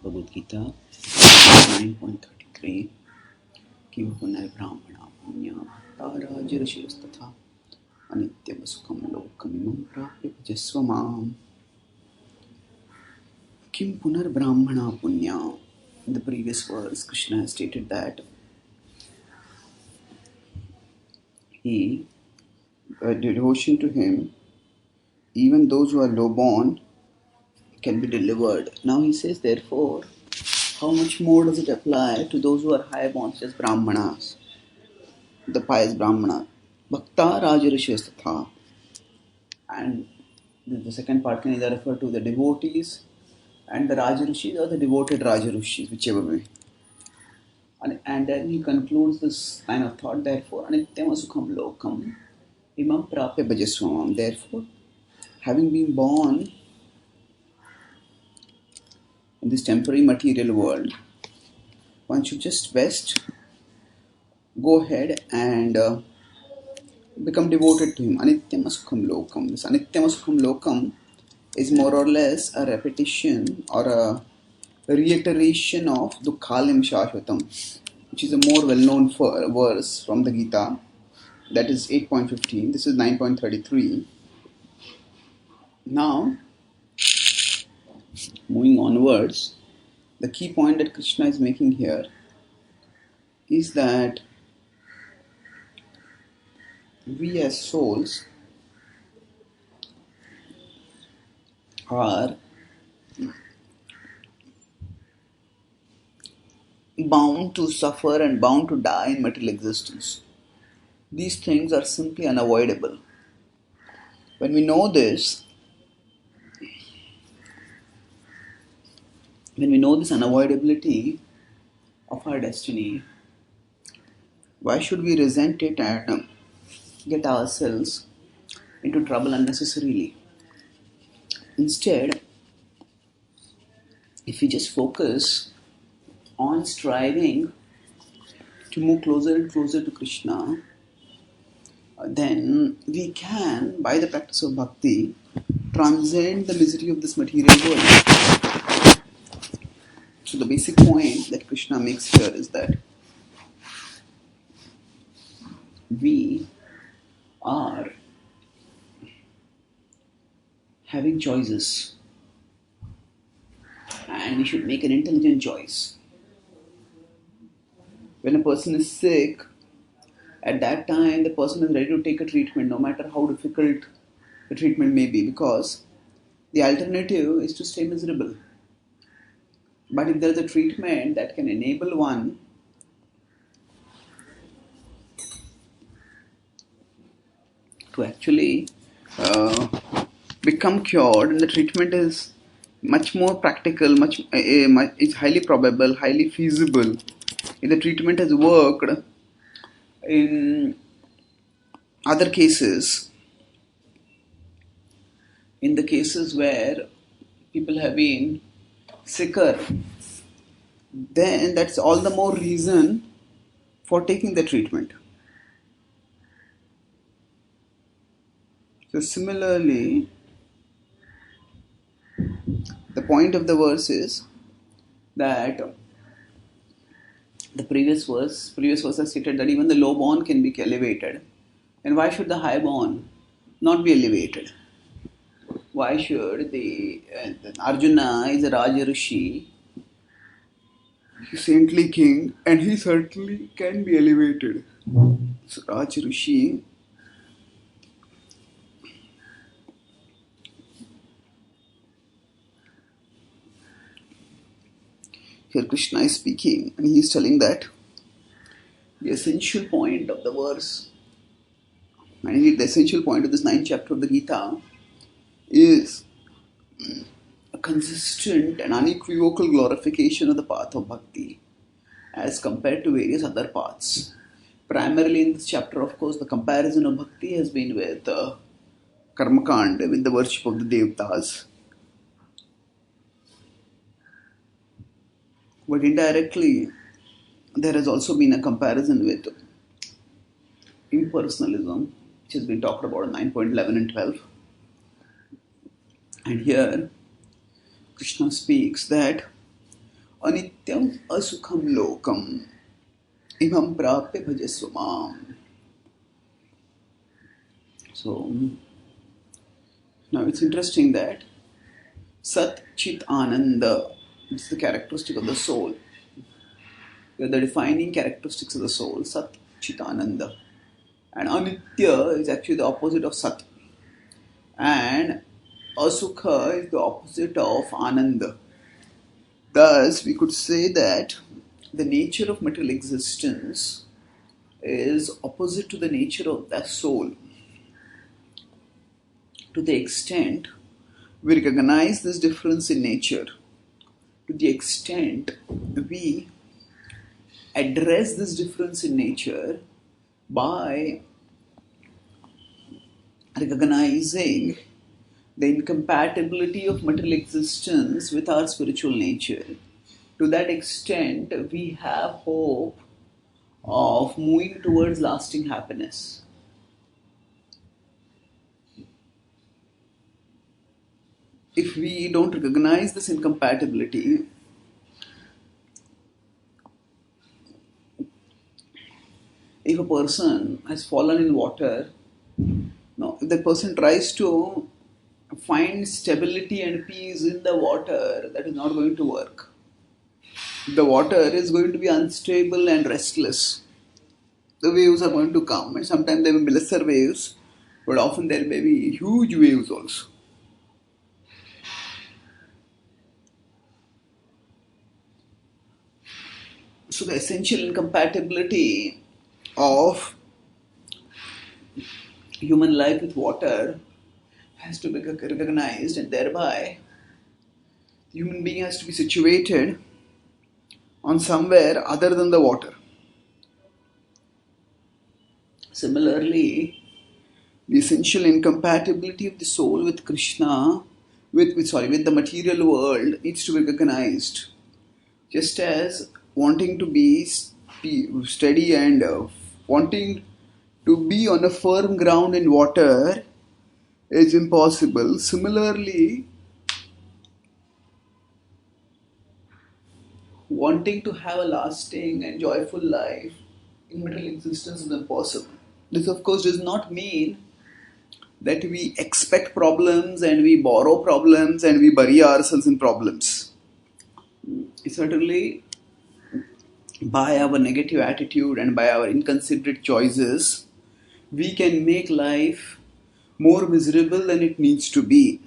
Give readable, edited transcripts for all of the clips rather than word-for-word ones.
Bhagavad Gita 9.33 Kim Punar Brahmana Punya Rajirishyastatha Anityam Sukham Lokamimam Prapya Bhajasvamam. Kim Punar Brahmana Punya. In the previous verse, Krishna has stated that he, devotion to him, even those who are low born can be delivered. Now he says, therefore, how much more does it apply to those who are high born, such as Brahmanas, the pious Brahmana? Bhakta Rajarishyastatha. And the second part can either refer to the devotees and the Rajarishis or the devoted Rajarishis, whichever way. And then he concludes this line of thought, therefore, Anityam Sukham Lokam Imam Prapya Bhajasvamam. Therefore, having been born in this temporary material world, one should just best go ahead and become devoted to him. Anityam Sukham Lokam. This Anityam Sukham Lokam is more or less a repetition or a reiteration of Dukhalim Shashvatam, which is a more well-known verse from the Gita. That is 8.15. This is 9.33. Now, moving onwards, the key point that Krishna is making here is that we as souls are bound to suffer and bound to die in material existence. These things are simply unavoidable. When we know this, unavoidability of our destiny, why should we resent it and get ourselves into trouble unnecessarily? Instead, if we just focus on striving to move closer and closer to Krishna, then we can, by the practice of bhakti, transcend the misery of this material world. So the basic point that Krishna makes here is that we are having choices and we should make an intelligent choice. When a person is sick, at that time the person is ready to take a treatment no matter how difficult the treatment may be, because the alternative is to stay miserable. But if there is a treatment that can enable one to actually become cured, and the treatment is much more practical, it's highly probable, highly feasible. If the treatment has worked in other cases, in the cases where people have been sicker, then that's all the more reason for taking the treatment. So similarly, the point of the verse is that the previous verse has stated that even the low born can be elevated. And why should the high born not be elevated? Why should the Arjuna is a Raja Rishi, he's saintly king, and he certainly can be elevated. So Raja Rishi here Krishna is speaking, and he is telling that the essential point of the verse, and indeed the essential point of this 9th chapter of the Gita, is a consistent and unequivocal glorification of the path of bhakti as compared to various other paths. Primarily in this chapter, of course, the comparison of bhakti has been with karmakand, with the worship of the devtas. But indirectly, there has also been a comparison with impersonalism, which has been talked about in 9.11 and 12. And here, Krishna speaks that anityam asukham lokam imam prapya bhajasva mam. So now it's interesting that Sat Chit Ananda is the characteristic of the soul. The defining characteristics of the soul, Sat Chit Ananda. And Anitya is actually the opposite of Sat. And Asukha is the opposite of Ananda. Thus, we could say that the nature of material existence is opposite to the nature of the soul. To the extent we recognize this difference in nature, to the extent we address this difference in nature by recognizing the incompatibility of material existence with our spiritual nature, to that extent we have hope of moving towards lasting happiness. If we don't recognize this incompatibility, if a person has fallen in water, now if the person tries to find stability and peace in the water, that is not going to work. The water is going to be unstable and restless. The waves are going to come, and sometimes there may be lesser waves, but often there may be huge waves also. So the essential incompatibility of human life with water has to be recognized, and thereby the human being has to be situated on somewhere other than the water. Similarly, the essential incompatibility of the soul with Krishna, with the material world needs to be recognized. Just as wanting to be steady and wanting to be on a firm ground in water is impossible. Similarly, wanting to have a lasting and joyful life in material existence is impossible. This, of course, does not mean that we expect problems and we borrow problems and we bury ourselves in problems. Certainly, by our negative attitude and by our inconsiderate choices, we can make life more miserable than it needs to be.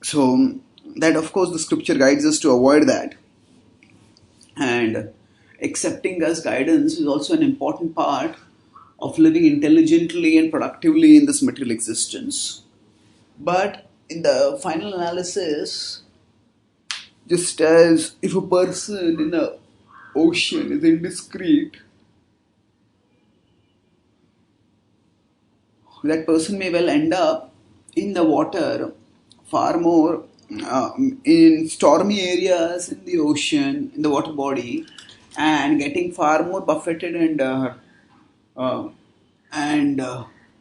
So, that of course the scripture guides us to avoid that. And accepting God's guidance is also an important part of living intelligently and productively in this material existence. But in the final analysis, just as if a person in an ocean is indiscreet, that person may well end up in the water far more in stormy areas in the ocean, in the water body, and getting far more buffeted and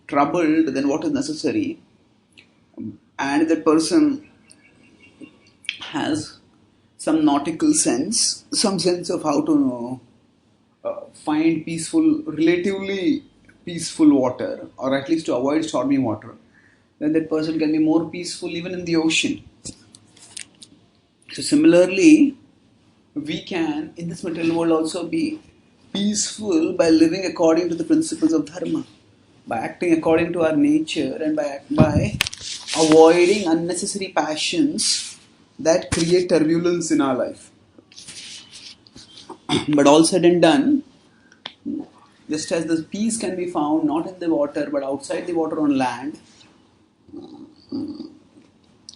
troubled than what is necessary. And that person has some nautical sense, some sense of how to find relatively peaceful water, or at least to avoid stormy water, then that person can be more peaceful even in the ocean. So similarly, we can in this material world also be peaceful by living according to the principles of dharma, by acting according to our nature, and by avoiding unnecessary passions that create turbulence in our life. But all said and done, just as the peace can be found not in the water but outside the water on land,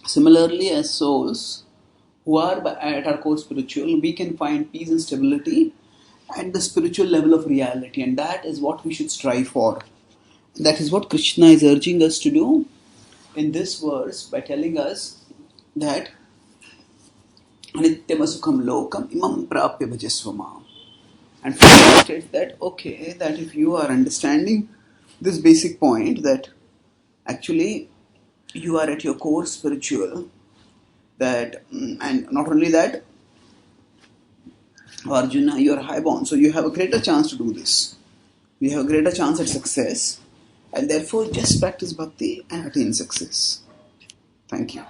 similarly as souls who are at our core spiritual, we can find peace and stability at the spiritual level of reality, and that is what we should strive for. That is what Krishna is urging us to do in this verse by telling us that Anityam Sukham Lokam Imam Prapya Bhajasvama. And finally states that that if you are understanding this basic point, that actually you are at your core spiritual, that, and not only that, Arjuna, you are high born, so you have a greater chance to do this. You have a greater chance at success, and therefore just practice bhakti and attain success. Thank you.